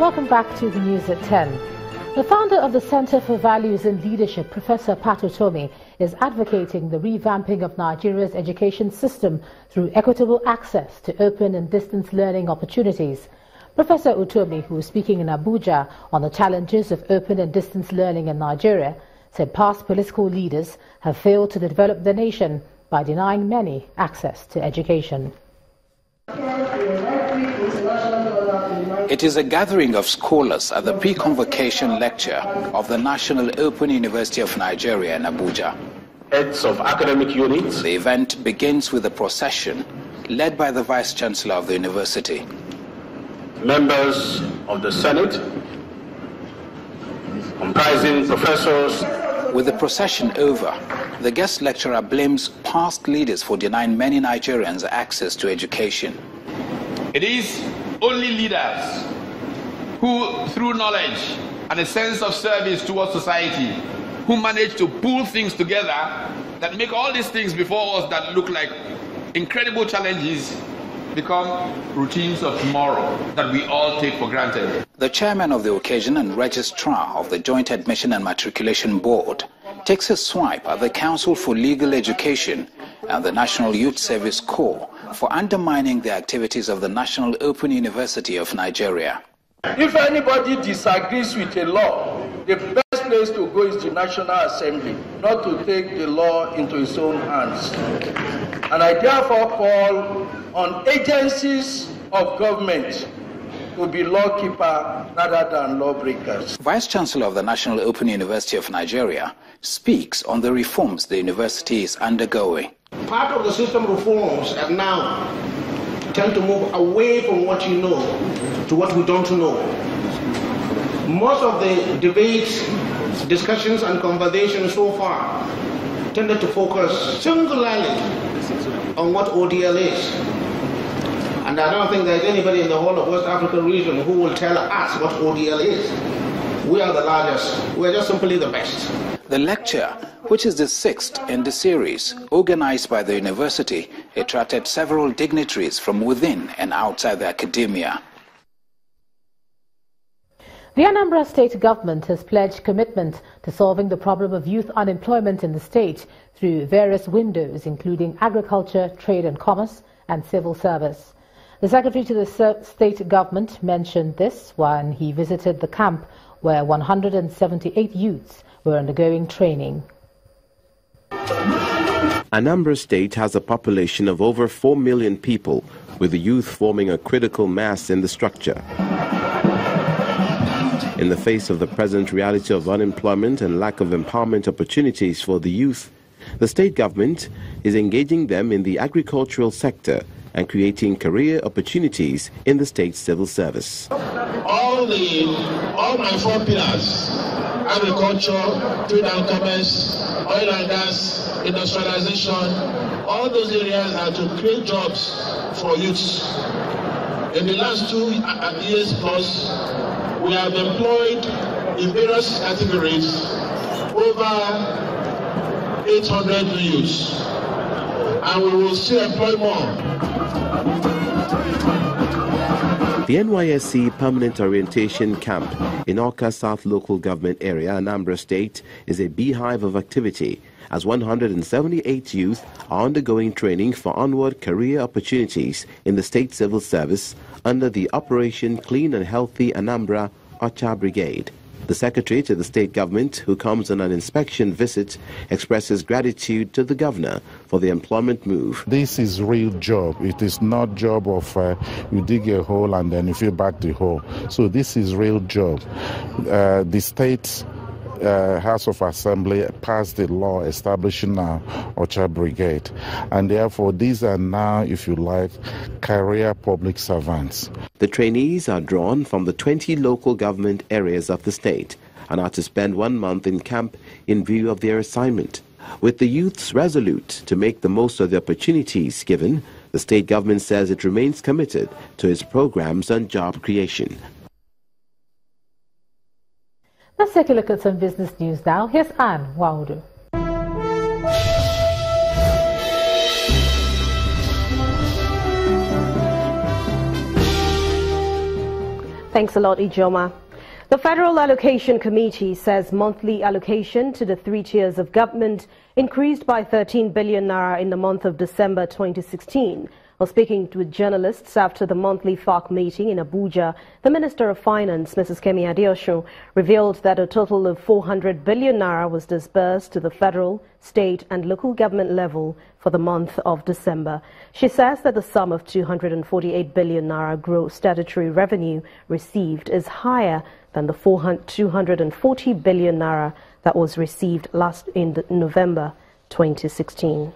Welcome back to the news at 10. The founder of the Center for Values and Leadership, Professor Pt.3, is advocating the revamping of Nigeria's education system through equitable access to open and distance learning opportunities. Professor Utomi, who was speaking in Abuja on the challenges of open and distance learning in Nigeria, said past political leaders have failed to develop the nation by denying many access to education. It is a gathering of scholars at the pre-convocation lecture of the National Open University of Nigeria in Abuja. Heads of academic units. The event begins with a procession led by the Vice Chancellor of the university. Members of the Senate, comprising professors. With the procession over, the guest lecturer blames past leaders for denying many Nigerians access to education. It is only leaders who, through knowledge and a sense of service towards society, who manage to pull things together that make all these things before us that look like incredible challenges become routines of tomorrow that we all take for granted. The chairman of the occasion and registrar of the Joint Admission and Matriculation Board takes a swipe at the Council for Legal Education and the National Youth Service Corps for undermining the activities of the National Open University of Nigeria. If anybody disagrees with a law, the best place to go is the National Assembly, not to take the law into its own hands. And I therefore call on agencies of government to be lawkeeper rather than lawbreakers. Vice Chancellor of the National Open University of Nigeria speaks on the reforms the university is undergoing. Part of the system reforms have now tend to move away from what you know to what we don't know. Most of the debates, discussions and conversations so far tended to focus singularly on what ODL is. And I don't think there's anybody in the whole of West African region who will tell us what ODL is. We are the largest. We're just simply the best. The lecture, which is the 6th in the series, organized by the university, attracted several dignitaries from within and outside the academia. The Anambra State government has pledged commitment to solving the problem of youth unemployment in the state through various windows, including agriculture, trade and commerce, and civil service. The secretary to the state government mentioned this when he visited the camp where 178 youths were undergoing training. Anambra State has a population of over 4 million people, with the youth forming a critical mass in the structure. In the face of the present reality of unemployment and lack of empowerment opportunities for the youth, the state government is engaging them in the agricultural sector and creating career opportunities in the state civil service. All my 4 pillars, agriculture, trade and commerce, oil and gas, industrialization, all those areas are to create jobs for youths. In the last 2 years plus, we have employed in various categories over 800 youths, and we will still employ more. The NYSC Permanent Orientation Camp in Awka South Local Government Area, Anambra State, is a beehive of activity as 178 youth are undergoing training for onward career opportunities in the state civil service under the Operation Clean and Healthy Anambra Ocha Brigade. The secretary to the state government, who comes on an inspection visit, expresses gratitude to the governor for the employment move. This is real job. It is not job of you dig a hole and then you fill back the hole. So this is real job. The state House of Assembly passed the law establishing our Ocha Brigade, and therefore these are now, if you like, career public servants. The trainees are drawn from the 20 local government areas of the state and are to spend 1 month in camp in view of their assignment. With the youths resolute to make the most of the opportunities given, the state government says it remains committed to its programs on job creation. Let's take a look at some business news now. Here's Anne Waudu. Thank Thanks a lot, Ijoma. The Federal Allocation Committee says monthly allocation to the 3 tiers of government increased by 13 billion naira in the month of December 2016. While speaking with journalists after the monthly FARC meeting in Abuja, the Minister of Finance, Mrs. Kemi Adeosun, revealed that a total of 400 billion naira was disbursed to the federal, state and local government level for the month of December. She says that the sum of 248 billion naira gross statutory revenue received is higher than the 240 billion naira that was received last in November 2016.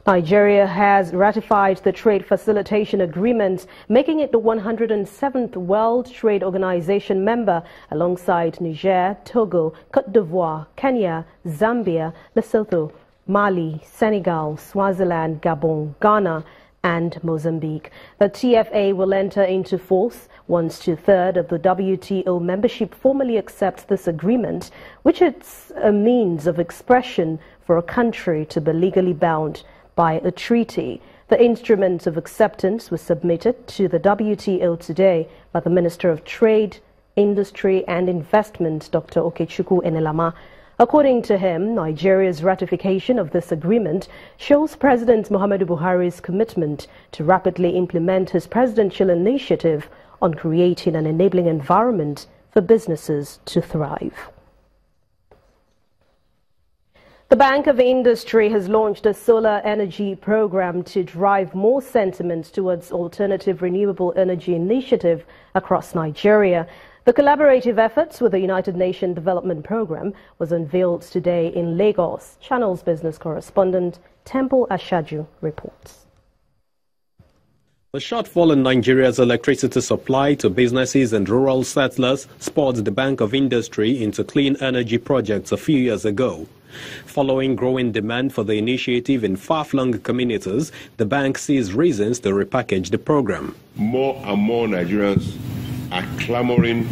Nigeria has ratified the Trade Facilitation Agreement, making it the 107th World Trade Organization member alongside Niger, Togo, Côte d'Ivoire, Kenya, Zambia, Lesotho, Mali, Senegal, Swaziland, Gabon, Ghana, and Mozambique. The TFA will enter into force once 2/3 of the WTO membership formally accepts this agreement, which is a means of expression for a country to be legally bound by a treaty. The instrument of acceptance was submitted to the WTO today by the Minister of Trade, Industry and Investment, Dr. Okechukwu Enelama. According to him, Nigeria's ratification of this agreement shows President Muhammadu Buhari's commitment to rapidly implement his presidential initiative on creating an enabling environment for businesses to thrive. The Bank of Industry has launched a solar energy program to drive more sentiment towards alternative renewable energy initiative across Nigeria. The collaborative efforts with the United Nations Development Program was unveiled today in Lagos. Channel's business correspondent Temple Ashaju reports. The shortfall in Nigeria's electricity supply to businesses and rural settlers spurred the Bank of Industry into clean energy projects a few years ago. Following growing demand for the initiative in far-flung communities, the bank sees reasons to repackage the program. More and more Nigerians are clamoring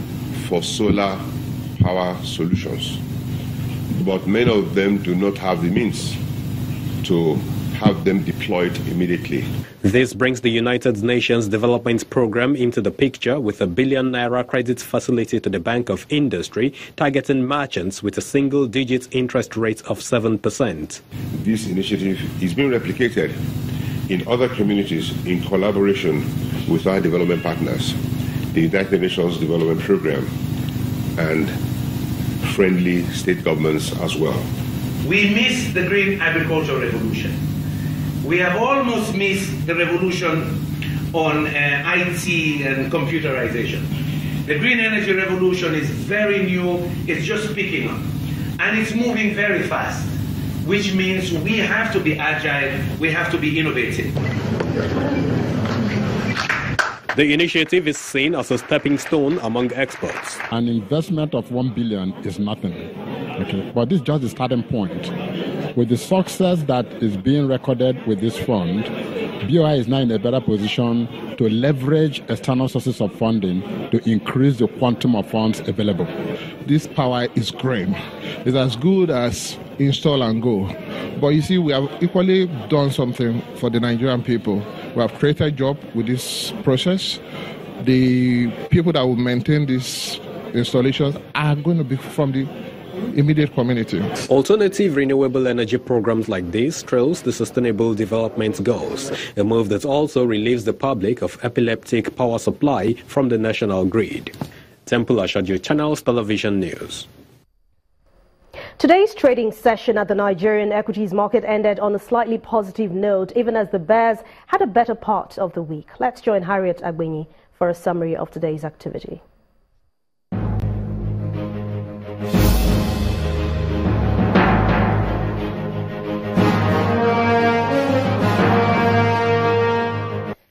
for solar power solutions, but many of them do not have the means to have them deployed immediately. This brings the United Nations Development Program into the picture with a billion naira credit facility to the Bank of Industry, targeting merchants with a single-digit interest rate of 7%. This initiative is being replicated in other communities in collaboration with our development partners, the United Nations Development Program, and friendly state governments as well. We missed the green agricultural revolution. We have almost missed the revolution on IT and computerization. The green energy revolution is very new, it's just picking up. And it's moving very fast, which means we have to be agile, we have to be innovative. The initiative is seen as a stepping stone among experts. An investment of 1 billion is nothing, okay? But this is just the starting point. With the success that is being recorded with this fund, BOI is now in a better position to leverage external sources of funding to increase the quantum of funds available. This power is great. It's as good as install and go. But you see, we have equally done something for the Nigerian people. We have created jobs with this process. The people that will maintain these installations are going to be from the immediate community. Alternative renewable energy programs like this trails the Sustainable Development Goals, a move that also relieves the public of epileptic power supply from the national grid. Temple Ashaju, Channels Television News. Today's trading session at the Nigerian equities market ended on a slightly positive note, even as the bears had a better part of the week. Let's join Harriet Agbenyi for a summary of today's activity.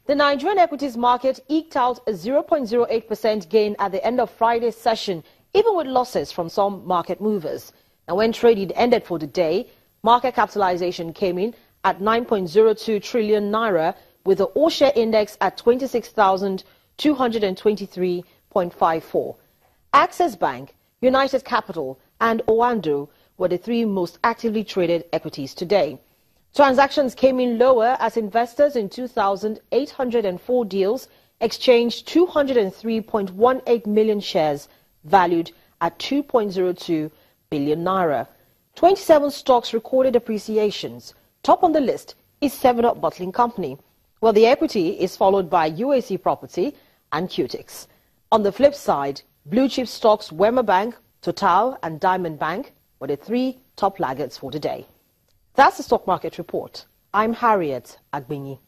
The Nigerian equities market eked out a 0.08% gain at the end of Friday's session, even with losses from some market movers. Now, when trading ended for the day, market capitalization came in at 9.02 trillion naira, with the all-share index at 26,223.54. Access Bank, United Capital and Owando were the three most actively traded equities today. Transactions came in lower as investors in 2,804 deals exchanged 203.18 million shares valued at 2.02 billion naira. 27 stocks recorded appreciations. Top on the list is 7-Up Bottling Company, while the equity is followed by UAC Property and Qtix. On the flip side, blue chip stocks Wema Bank, Total and Diamond Bank were the 3 top laggards for today. That's the stock market report. I'm Harriet Agbinyi.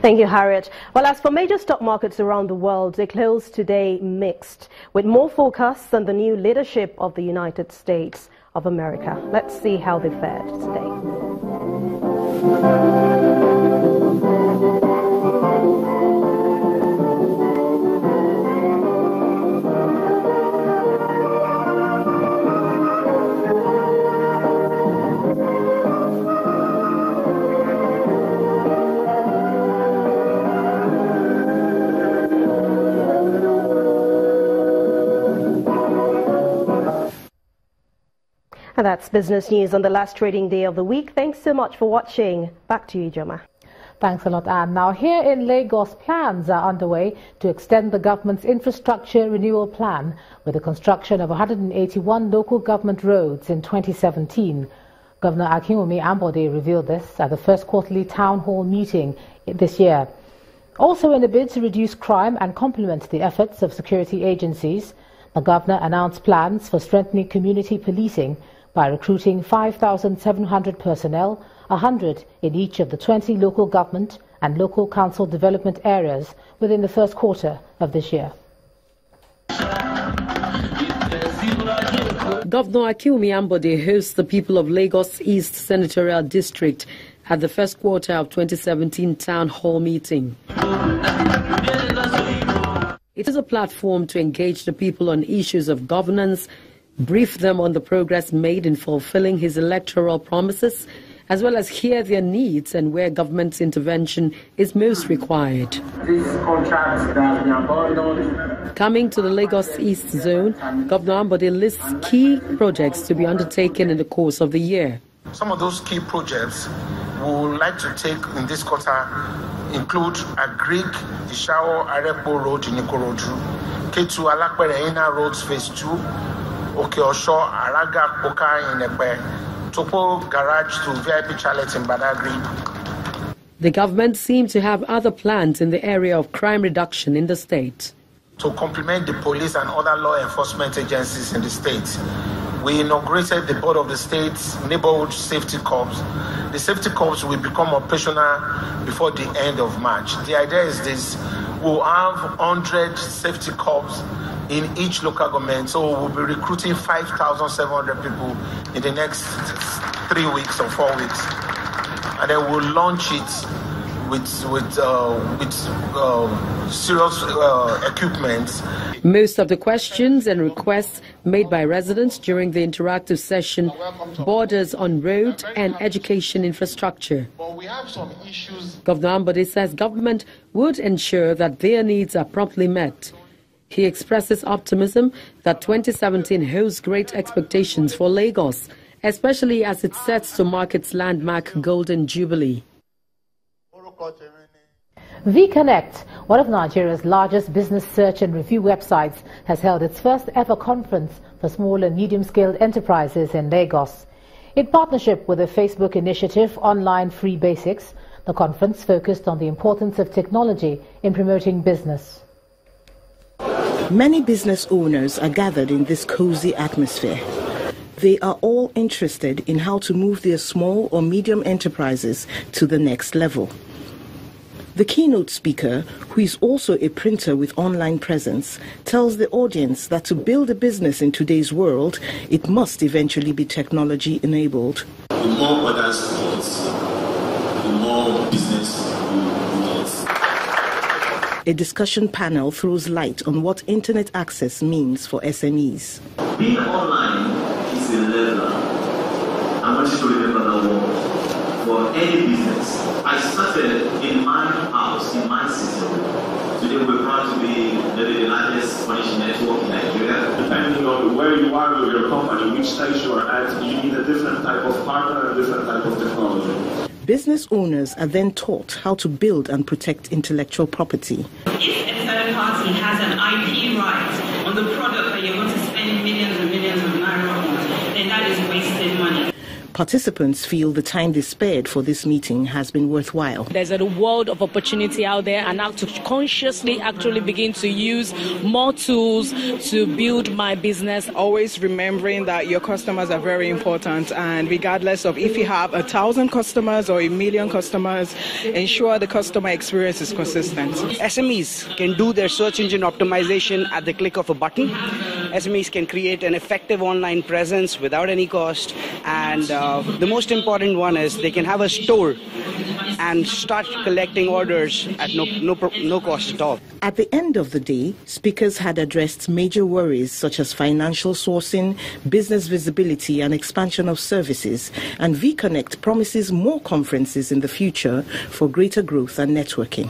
Thank you, Harriet. Well, as for major stock markets around the world, they closed today mixed, with more focus on the new leadership of the United States of America. Let's see how they fared today. And that's business news on the last trading day of the week. Thanks so much for watching. Back to you, Joma. Thanks a lot, Anne. Now, here in Lagos, plans are underway to extend the government's infrastructure renewal plan with the construction of 181 local government roads in 2017. Governor Akinwumi Ambode revealed this at the first quarterly town hall meeting this year. Also, in a bid to reduce crime and complement the efforts of security agencies, the governor announced plans for strengthening community policing by recruiting 5,700 personnel, 100 in each of the 20 local government and local council development areas within the first quarter of this year. Governor Akinwumi Ambode hosts the people of Lagos East Senatorial District at the first quarter of 2017 town hall meeting. It is a platform to engage the people on issues of governance, brief them on the progress made in fulfilling his electoral promises, as well as hear their needs and where government's intervention is most required. Coming to the Lagos East Zone, Governor Ambode lists key projects to be undertaken in the course of the year. Some of those key projects we would like to take in this quarter include Agric, Ishao Arepo Road in Ikorodu, Ketu Alakpere Inner Roads Phase 2, Okeosho Araga Poka in Epe, Topo Garage to VIP Chalet in Badagry. The government seems to have other plans in the area of crime reduction in the state. To complement the police and other law enforcement agencies in the state, we inaugurated the board of the state's neighborhood safety corps. The safety corps will become operational before the end of March. The idea is this: we'll have 100 safety corps in each local government, so we'll be recruiting 5,700 people in the next 3 weeks or 4 weeks, and then we'll launch it with serious equipment. Most of the questions and requests made by residents during the interactive session borders on road and education infrastructure. Governor Ambode says government would ensure that their needs are promptly met. He expresses optimism that 2017 holds great expectations for Lagos, especially as it sets to mark its landmark Golden Jubilee. VConnect, one of Nigeria's largest business search and review websites, has held its first ever conference for small and medium-scale enterprises in Lagos. In partnership with the Facebook initiative Online Free Basics, the conference focused on the importance of technology in promoting business. Many business owners are gathered in this cozy atmosphere. They are all interested in how to move their small or medium enterprises to the next level. The keynote speaker, who is also a printer with online presence, tells the audience that to build a business in today's world, it must eventually be technology-enabled. The more others get, the more business we get. A discussion panel throws light on what internet access means for SMEs. Being online is a leveler. I want you to remember that word. For any business, I started in my house, in my city. Today we're proud to be the largest furniture network in Nigeria. Depending on where you are with your company, which stage you are at, you need a different type of partner, a different type of technology. Business owners are then taught how to build and protect intellectual property. If a third party has an IP right on the product that you're going to spend millions and millions of naira on, then that is wasted money. Participants feel the time they spared for this meeting has been worthwhile. There's a world of opportunity out there, and now to consciously actually begin to use more tools to build my business. Always remembering that your customers are very important, and regardless of if you have 1,000 customers or 1,000,000 customers, ensure the customer experience is consistent. SMEs can do their search engine optimization at the click of a button. SMEs can create an effective online presence without any cost, and the most important one is they can have a store and start collecting orders at no cost at all. At the end of the day, speakers had addressed major worries such as financial sourcing, business visibility and expansion of services, and VConnect promises more conferences in the future for greater growth and networking.